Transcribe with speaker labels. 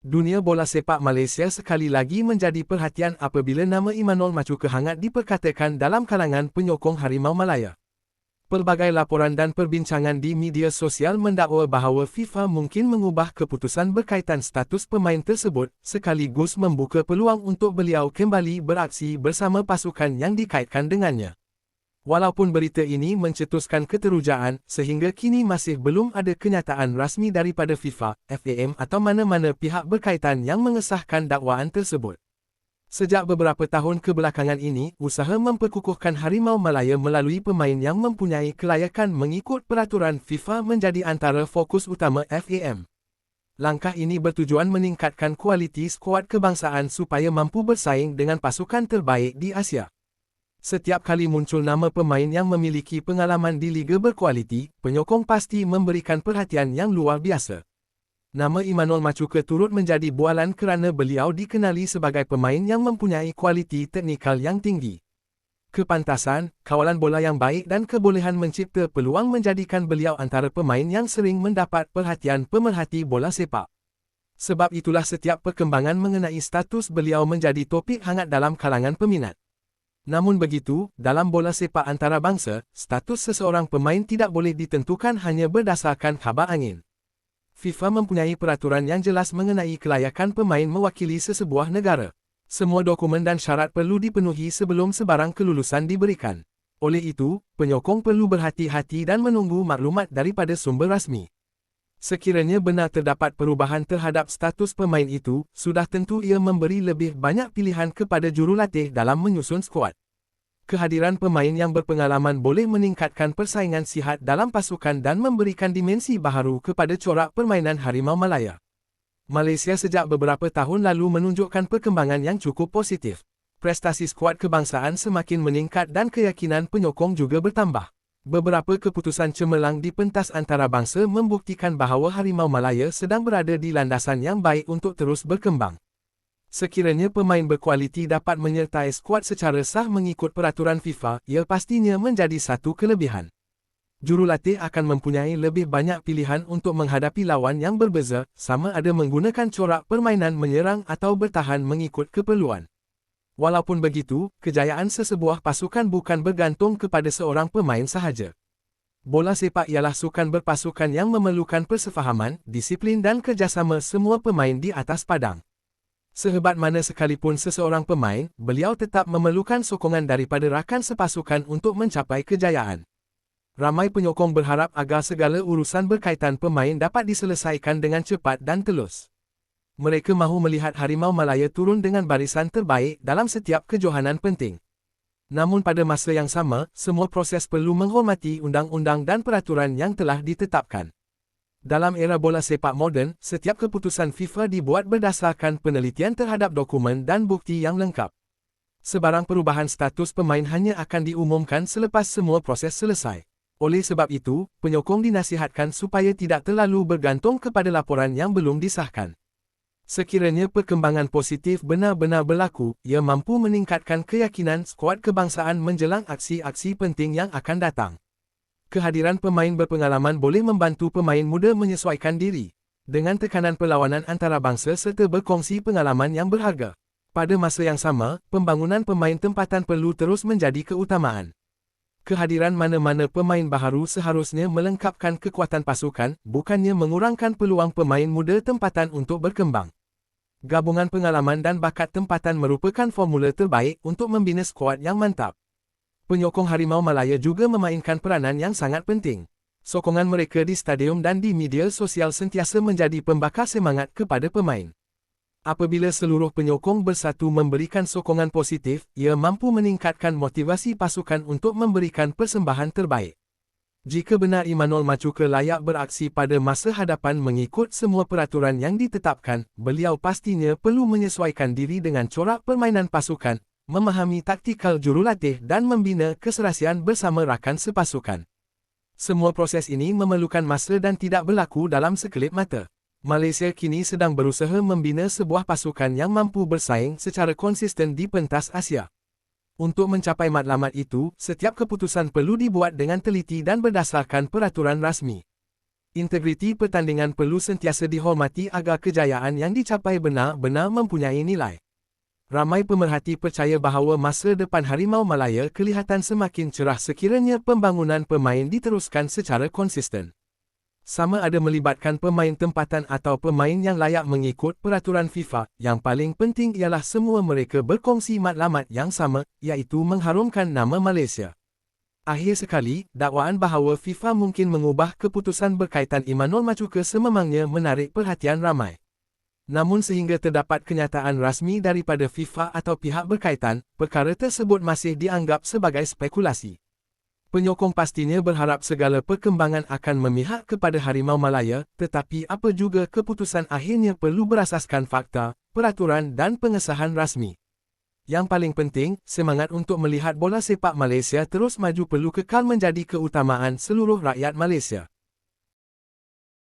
Speaker 1: Dunia bola sepak Malaysia sekali lagi menjadi perhatian apabila nama Imanol Machuca hangat diperkatakan dalam kalangan penyokong Harimau Malaya. Pelbagai laporan dan perbincangan di media sosial mendakwa bahawa FIFA mungkin mengubah keputusan berkaitan status pemain tersebut, sekaligus membuka peluang untuk beliau kembali beraksi bersama pasukan yang dikaitkan dengannya. Walaupun berita ini mencetuskan keterujaan, sehingga kini masih belum ada kenyataan rasmi daripada FIFA, FAM atau mana-mana pihak berkaitan yang mengesahkan dakwaan tersebut. Sejak beberapa tahun kebelakangan ini, usaha memperkukuhkan Harimau Malaya melalui pemain yang mempunyai kelayakan mengikut peraturan FIFA menjadi antara fokus utama FAM. Langkah ini bertujuan meningkatkan kualiti skuad kebangsaan supaya mampu bersaing dengan pasukan terbaik di Asia. Setiap kali muncul nama pemain yang memiliki pengalaman di liga berkualiti, penyokong pasti memberikan perhatian yang luar biasa. Nama Imanol Machuca turut menjadi bualan kerana beliau dikenali sebagai pemain yang mempunyai kualiti teknikal yang tinggi. Kepantasan, kawalan bola yang baik dan kebolehan mencipta peluang menjadikan beliau antara pemain yang sering mendapat perhatian pemerhati bola sepak. Sebab itulah setiap perkembangan mengenai status beliau menjadi topik hangat dalam kalangan peminat. Namun begitu, dalam bola sepak antarabangsa, status seseorang pemain tidak boleh ditentukan hanya berdasarkan khabar angin. FIFA mempunyai peraturan yang jelas mengenai kelayakan pemain mewakili sesebuah negara. Semua dokumen dan syarat perlu dipenuhi sebelum sebarang kelulusan diberikan. Oleh itu, penyokong perlu berhati-hati dan menunggu maklumat daripada sumber rasmi. Sekiranya benar terdapat perubahan terhadap status pemain itu, sudah tentu ia memberi lebih banyak pilihan kepada jurulatih dalam menyusun skuad. Kehadiran pemain yang berpengalaman boleh meningkatkan persaingan sihat dalam pasukan dan memberikan dimensi baharu kepada corak permainan Harimau Malaya. Malaysia sejak beberapa tahun lalu menunjukkan perkembangan yang cukup positif. Prestasi skuad kebangsaan semakin meningkat dan keyakinan penyokong juga bertambah. Beberapa keputusan cemerlang di pentas antarabangsa membuktikan bahawa Harimau Malaya sedang berada di landasan yang baik untuk terus berkembang. Sekiranya pemain berkualiti dapat menyertai skuad secara sah mengikut peraturan FIFA, ia pastinya menjadi satu kelebihan. Jurulatih akan mempunyai lebih banyak pilihan untuk menghadapi lawan yang berbeza, sama ada menggunakan corak permainan menyerang atau bertahan mengikut keperluan. Walaupun begitu, kejayaan sesebuah pasukan bukan bergantung kepada seorang pemain sahaja. Bola sepak ialah sukan berpasukan yang memerlukan persefahaman, disiplin dan kerjasama semua pemain di atas padang. Sehebat mana sekalipun seseorang pemain, beliau tetap memerlukan sokongan daripada rakan sepasukan untuk mencapai kejayaan. Ramai penyokong berharap agar segala urusan berkaitan pemain dapat diselesaikan dengan cepat dan telus. Mereka mahu melihat Harimau Malaya turun dengan barisan terbaik dalam setiap kejohanan penting. Namun pada masa yang sama, semua proses perlu menghormati undang-undang dan peraturan yang telah ditetapkan. Dalam era bola sepak moden, setiap keputusan FIFA dibuat berdasarkan penelitian terhadap dokumen dan bukti yang lengkap. Sebarang perubahan status pemain hanya akan diumumkan selepas semua proses selesai. Oleh sebab itu, penyokong dinasihatkan supaya tidak terlalu bergantung kepada laporan yang belum disahkan. Sekiranya perkembangan positif benar-benar berlaku, ia mampu meningkatkan keyakinan skuad kebangsaan menjelang aksi-aksi penting yang akan datang. Kehadiran pemain berpengalaman boleh membantu pemain muda menyesuaikan diri dengan tekanan perlawanan antarabangsa serta berkongsi pengalaman yang berharga. Pada masa yang sama, pembangunan pemain tempatan perlu terus menjadi keutamaan. Kehadiran mana-mana pemain baharu seharusnya melengkapkan kekuatan pasukan, bukannya mengurangkan peluang pemain muda tempatan untuk berkembang. Gabungan pengalaman dan bakat tempatan merupakan formula terbaik untuk membina skuad yang mantap. Penyokong Harimau Malaya juga memainkan peranan yang sangat penting. Sokongan mereka di stadium dan di media sosial sentiasa menjadi pembakar semangat kepada pemain. Apabila seluruh penyokong bersatu memberikan sokongan positif, ia mampu meningkatkan motivasi pasukan untuk memberikan persembahan terbaik. Jika benar Imanol Machuca layak beraksi pada masa hadapan mengikut semua peraturan yang ditetapkan, beliau pastinya perlu menyesuaikan diri dengan corak permainan pasukan, memahami taktikal jurulatih dan membina keserasian bersama rakan sepasukan. Semua proses ini memerlukan masa dan tidak berlaku dalam sekelip mata. Malaysia kini sedang berusaha membina sebuah pasukan yang mampu bersaing secara konsisten di pentas Asia. Untuk mencapai matlamat itu, setiap keputusan perlu dibuat dengan teliti dan berdasarkan peraturan rasmi. Integriti pertandingan perlu sentiasa dihormati agar kejayaan yang dicapai benar-benar mempunyai nilai. Ramai pemerhati percaya bahawa masa depan Harimau Malaya kelihatan semakin cerah sekiranya pembangunan pemain diteruskan secara konsisten. Sama ada melibatkan pemain tempatan atau pemain yang layak mengikut peraturan FIFA, yang paling penting ialah semua mereka berkongsi matlamat yang sama, iaitu mengharumkan nama Malaysia. Akhir sekali, dakwaan bahawa FIFA mungkin mengubah keputusan berkaitan Emmanuel Machuca sememangnya menarik perhatian ramai. Namun sehingga terdapat kenyataan rasmi daripada FIFA atau pihak berkaitan, perkara tersebut masih dianggap sebagai spekulasi. Penyokong pastinya berharap segala perkembangan akan memihak kepada Harimau Malaya, tetapi apa juga keputusan akhirnya perlu berasaskan fakta, peraturan dan pengesahan rasmi. Yang paling penting, semangat untuk melihat bola sepak Malaysia terus maju perlu kekal menjadi keutamaan seluruh rakyat Malaysia.